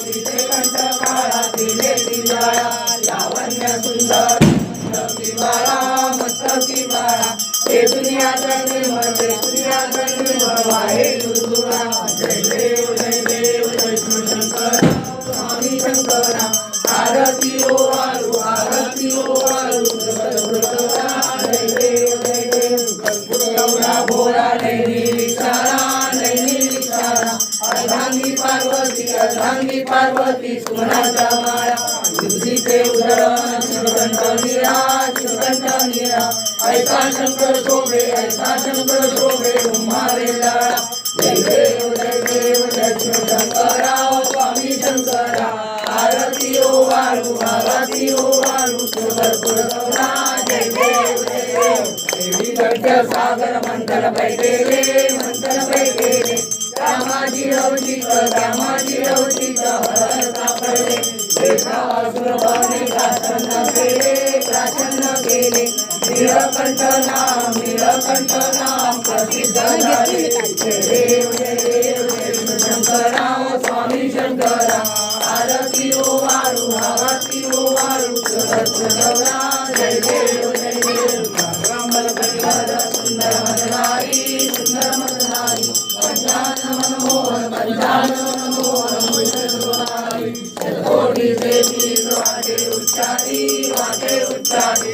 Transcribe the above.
कंठ काळा दिले दिवाळा लावण्य सुंदर दिवाळा मस्तकी बाळा हे दुनियाचा निर्मळ हे दुनियाचा निर्मळ आहे दुर्गुणा जय देव जय देव जय शिवशंकर स्वामी शंकरा आरती ओ वाळू जय देव जय देव कर्पूरगौरा भोळा नैनी विचारा अर्धांगी पार्वती सुमनाचा माळा तुझीचे उदरण शिवकंठ निरा ऐका शंकर शोभे उम्हावे लाळा जय देव जय शिवशंकरा स्वामी शंकरा आरती ओ वाळू कर्पूरगौरा जय देव देवी गड्ड सागर मंथन पै गेले त्यामाजी रवचित हरण सापडले देशासुरभाने प्राशन केले नीलकंठ नाम प्रसिद्ध झाले जय देव जय शंकरा स्वामी शंकरा आरती ओ वाळू कर्पूरगौरा जय देव सुंदर मनधारी पंचानन मनमोहन शतकोटी देवी वाटे उच्चारी